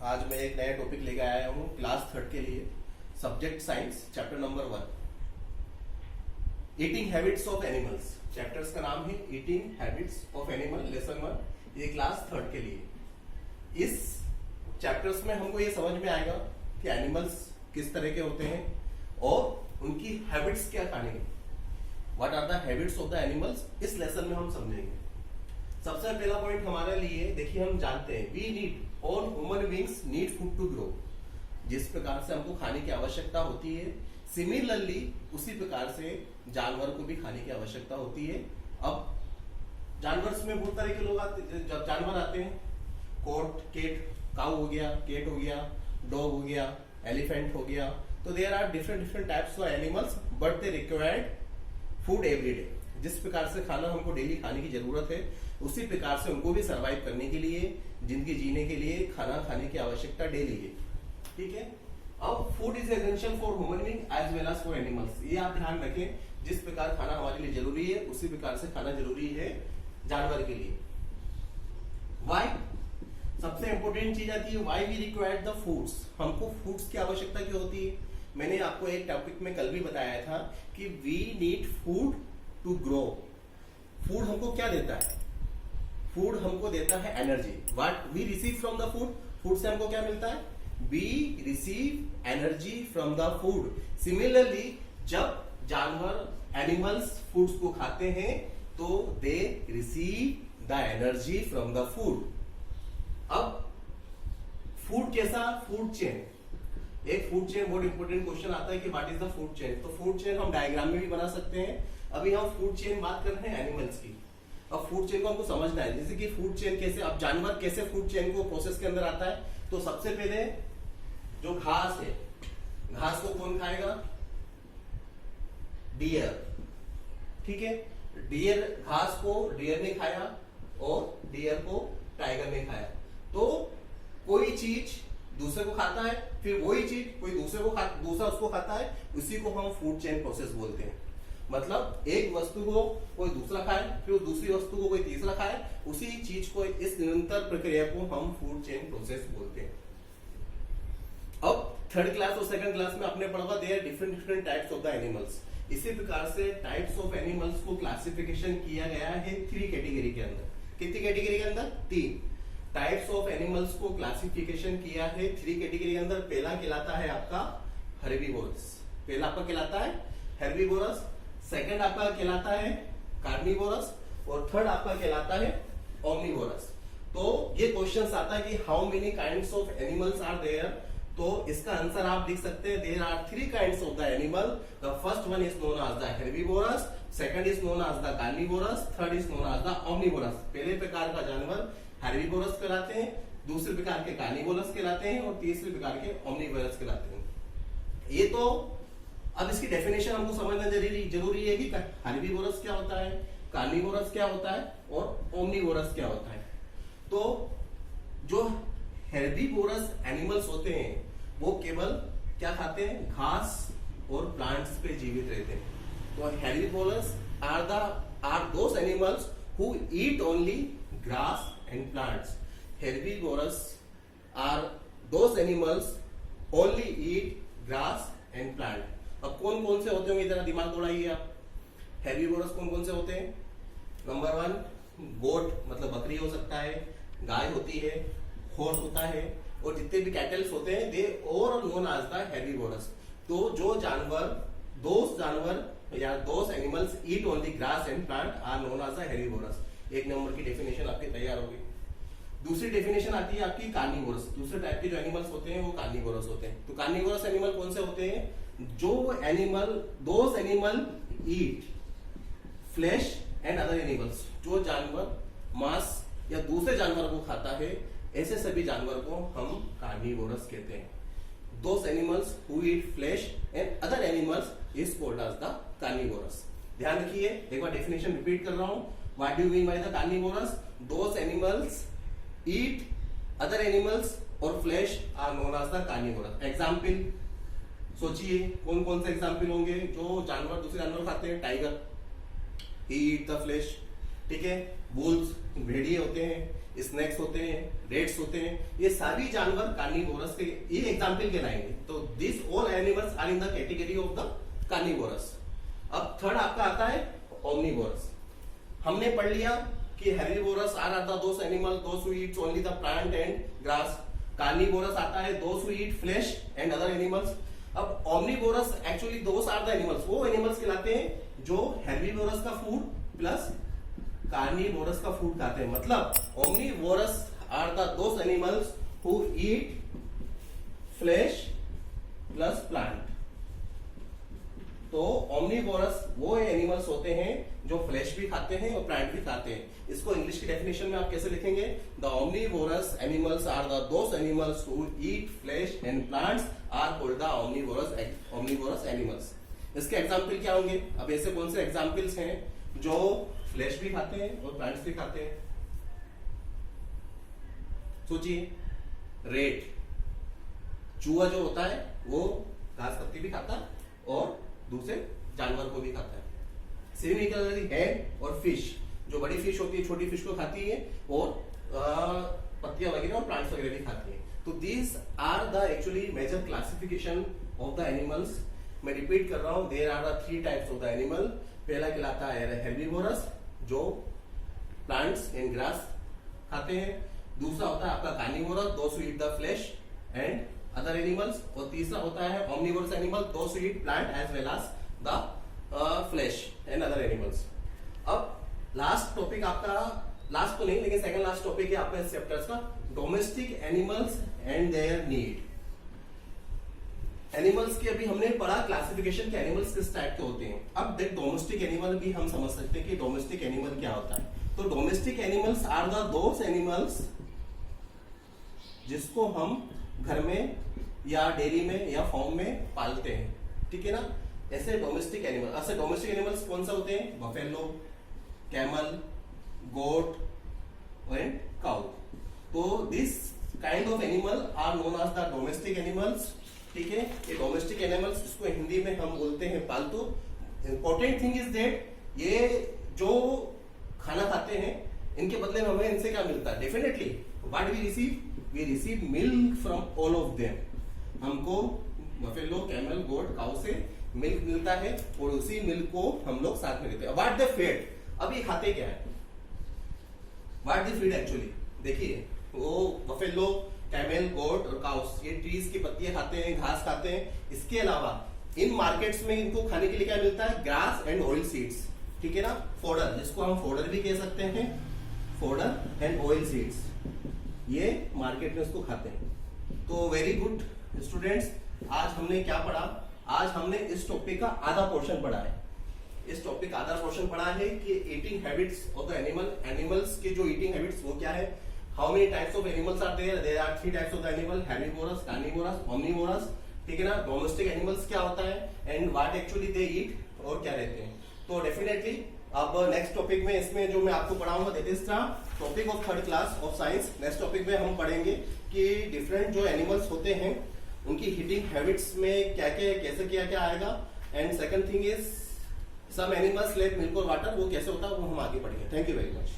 आज मैं एक नया टॉपिक लेकर आया हूँ क्लास 3 के लिए, subject science, chapter number 1, eating habits of animals. Chapters का नाम है eating habits of animal, lesson 1। ये क्लास 3 के लिए। इस चैप्टर्स में हमको ये समझ में आएगा कि एनिमल्स किस तरह के होते हैं और उनकी हैबिट्स क्या खाने की, what are the habits of the animals, इस लेसन में हम समझेंगे। सबसे पहला पॉइंट हमारे लिए देखिए, हम जानते हैं we need, all human beings need food to grow. जिस प्रकार से हमको खाने की आवश्यकता होती है, सिमिलरली उसी प्रकार से जानवर को भी खाने की आवश्यकता होती है। अब जानवर में बहुत तरह के लोग आते, जब जानवर आते हैं, कोट, केट, काऊ हो गया, केट हो गया, डॉग हो गया, एलिफेंट हो गया, तो there are different types of animals but they required food every day. जिस प्रकार से खाना हमको डेली खाने की जरूरत है, उसी प्रकार से उनको भी सरवाइव करने के लिए, जिंदगी जीने के लिए खाना खाने की आवश्यकता डेली है। ठीक है। अब food is essential for human being as well as for animals. ये आप ध्यान रखें, जिस प्रकार खाना हमारे लिए जरूरी है, उसी प्रकार से खाना जरूरी है जानवर के लिए। व्हाई? सबसे इंपॉर्टेंट चीज आती है why we required the foods. हमको फूड्स की आवश्यकता क्यों होती है? मैंने आपको एक टॉपिक में कल भी बताया था कि we need food to grow. Food हमको क्या देता है? फूड हमको देता है energy. What we receive from the food? Food से हमको क्या मिलता है? We receive energy from the food. Similarly जब जानवर, एनिमल्स फूड्स को खाते हैं तो they receive the energy from the food. अब फूड कैसा? Food chain. एक फूड चेन बहुत इंपॉर्टेंट क्वेश्चन आता है कि what is the food chain. तो फूड चेन हम डायग्राम में भी बना सकते हैं। अभी हम फूड चेन बात कर रहे हैं एनिमल्स की। अब फूड चेन को हमको समझना है, जैसे कि फूड चेन कैसे, अब जानवर कैसे फूड चेन को प्रोसेस के अंदर आता है। तो सबसे पहले जो घास है, घास को कौन खाएगा? डियर। ठीक है। डियर, घास को डियर ने खाया और डियर को टाइगर ने खाया। तो कोई चीज दूसरे को खाता है, फिर वही चीज कोई दूसरा उसको खाता है, उसी को हम फूड चेन प्रोसेस बोलते हैं। मतलब एक वस्तु को कोई दूसरा खाए, फिर दूसरी वस्तु को कोई तीसरा खाए, उसी चीज को, इस निरंतर प्रक्रिया को हम फूड चेन प्रोसेस बोलते हैं। अब थर्ड क्लास और सेकंड क्लास में आपने पढ़ा there different types of the animals. इसी प्रकार से टाइप्स ऑफ एनिमल्स को क्लासिफिकेशन किया गया है 3 कैटेगरी के अंदर। कितनी कैटेगरी के अंदर? 3 टाइप्स ऑफ एनिमल्स को क्लासिफिकेशन किया है 3 कैटेगरी के अंदर। पहला कहलाता है आपका हर्बीवोरस। पहला आपका कहलाता है हर्बीवोरस, सेकंड आपका कहलाता है कार्निवोरस और थर्ड आपका कहलाता है ओमनिवोरस। तो ये क्वेश्चंस आता है कि how many kinds of animals are there. तो इसका आंसर आप लिख सकते हैं, there are 3 kinds of the animal. The first one is known as the herbivorous, second is known as the carnivorous, third is known as the omnivorous. पहले प्रकार का जानवर हर्बीवोरस कहलाते हैं, दूसरे प्रकार के कार्निवोरस कहलाते हैं और तीसरे प्रकार के ओमनिवोरस कहलाते हैं। ये तो अब इसकी डेफिनेशन हमको समझना जरूरी है कि हर्बीवोरस क्या होता है, कार्निवोरस क्या होता है और ओमनिवोरस क्या होता है। तो जो हर्बीवोरस एनिमल्स होते हैं वो केवल क्या खाते हैं? घास और प्लांट्स पे जीवित रहते हैं। तो herbivorous are those animals who eat only grass and plants. Herbivorous are those animals only eat grass and plant. अब कौन कौन से होते होंगे, जरा दिमाग दौड़ाइए आप। हर्बीवोरस कौन कौन से होते हैं? नंबर 1 गोट, मतलब बकरी हो सकता है, गाय होती है, हॉर्स होता है, और जितने भी कैटल्स होते हैं दे और नोन एज द हर्बीवोरस। तो जो जानवर, या those animals eat only grass and plant are known as the herbivorous. एक नंबर की डेफिनेशन आपकी तैयार होगी। दूसरी डेफिनेशन आती है आपकी कार्निवोरस। दूसरे टाइप के जो एनिमल्स होते हैं वो कार्निवोरस होते हैं। तो कार्निवोरस एनिमल कौन से होते हैं? जो animal, those animal eat flesh and other animals. जो जानवर मांस या दूसरे जानवर को खाता है, ऐसे सभी जानवर को हम कार्निवोरस कहते हैं। Those animals who eat flesh and other animals is called as the carnivorous. ध्यान रखिए, एक बार डेफिनेशन रिपीट कर रहा हूं। What do you mean by the carnivorous? Those animals eat other animals और flesh are known as the carnivorous. Example सोचिए, कौन कौन से एग्जाम्पल होंगे जो जानवर दूसरे जानवर खाते हैं? Tiger, he eat the flash. ठीक है। वुल्स भेड़िए होते हैं, स्नेक्स होते हैं, रेट्स होते हैं, ये सारी जानवर कार्निवोरस के ये एग्जाम्पल कहलाएंगे। तो this all animals are in the category of the carnivorous. अब थर्ड आपका आता है ओमनीवोरस। हमने पढ़ लिया कि herbivorous are the those animal those who eats only the plant and grass. Carnivorous आता है those who eat flesh and other animals. अब omnivorous actually those are the animals, वो एनिमल्स कहलाते हैं जो हेर्बिवोरस का फूड प्लस कार्निवोरस का food खाते हैं। मतलब omnivorous are the those animals who eat flesh plus plant. तो ओमनीवोरस वो एनिमल्स होते हैं जो फ्लेश भी खाते हैं और प्लांट भी खाते हैं। इसको इंग्लिश की डेफिनेशन में आप कैसे लिखेंगे? The omnivorous animals are the those animals who eat flesh and plants are called the omnivorous animals. इसके एग्जाम्पल क्या होंगे? अब ऐसे कौन से एग्जाम्पल्स हैं जो फ्लेश भी खाते हैं और प्लांट्स भी खाते हैं? सोचिए, रेट, चूहा जो होता है वो घास पत्ती भी खाता है और दूसरे जानवर को भी खाता है। सिमिलरली हैंड और फिश, जो बड़ी फिश होती है छोटी फिश को खाती है और पत्तियां वगैरह और प्लांट्स वगैरह भी खाती है। तो these are the actually major classification of the animals. मैं रिपीट कर रहा हूं, there are the 3 types of the animal. पहला कहलाता है हेर्बिवोरस जो प्लांट्स एंड ग्रास खाते हैं। दूसरा होता है आपका carnivorous those who eat the flesh and other animals. और तीसरा होता है omnivorous animal those who eat plant as well as the flesh and other animals. अब लास्ट टॉपिक आपका, लास्ट तो नहीं लेकिन सेकंड लास्ट टॉपिक है आपका इस चैप्टर्स का, domestic animals and their need. Animals की अभी हमने पढ़ा क्लासिफिकेशन के एनिमल्स किस टाइप के होते हैं। अब देख डोमेस्टिक एनिमल भी हम समझ सकते हैं कि डोमेस्टिक एनिमल क्या होता है। तो domestic animals are the those animals जिसको हम घर में या डेयरी में या फार्म में पालते हैं, ठीक है ना। ऐसे डोमेस्टिक एनिमल, ऐसे डोमेस्टिक एनिमल्स कौन सा होते हैं? Buffalo, camel, goat and cow. तो this kind of animal are known as the domestic animals, ठीक है। ये डोमेस्टिक एनिमल्स, इसको हिंदी में हम बोलते हैं पालतू। इंपॉर्टेंट थिंग इज दैट ये जो खाना खाते हैं इनके बदले में हमें इनसे क्या मिलता है? Definitely what we receive milk from all of them. हमको बफेलो, कैमल, गोट, काउ से मिल्क मिलता है और उसी मिल्क को हम लोग साथ में लेते हैं। व्हाट दे फीड, अब ये खाते क्या है? व्हाट दे फीड एक्चुअली, देखिए वो बफेलो, कैमल, गोट और काउस ये ट्रीज की पत्तियां खाते हैं, घास खाते हैं। इसके अलावा इन मार्केट्स में इनको खाने के लिए क्या मिलता है? ग्रास एंड ऑयल सीड्स, ठीक है ना। फोडर, जिसको हम फोडर भी कह सकते हैं, फोडर एंड ऑयल सीड्स, ये मार्केट में इसको खाते हैं। तो वेरी गुड स्टूडेंट्स, आज हमने क्या पढ़ा? आज हमने इस टॉपिक का आधा पोर्शन पढ़ा है। इस टॉपिक का आधा पोर्शन पढ़ा है कि eating habits of the animal. Animals के जो ईटिंग हैबिट्स वो क्या है? How many types of animals are there? There are 3 types of the animal, herbivorous, carnivorous, omnivorous, ठीक है ना। डोमेस्टिक एनिमल्स क्या होता है and what actually they eat और क्या रहते हैं। तो डेफिनेटली अब नेक्स्ट टॉपिक में इसमें जो मैं आपको पढ़ाऊंगा that is the topic of 3rd class of science. Next topic में हम पढ़ेंगे कि डिफरेंट जो एनिमल्स होते हैं उनकी ईटिंग हैबिट्स में क्या क्या कैसे क्या क्या आएगा। And second thing is some animals like milk और वाटर, वो कैसे होता है वो हम आगे पढ़ेंगे। Thank you very much.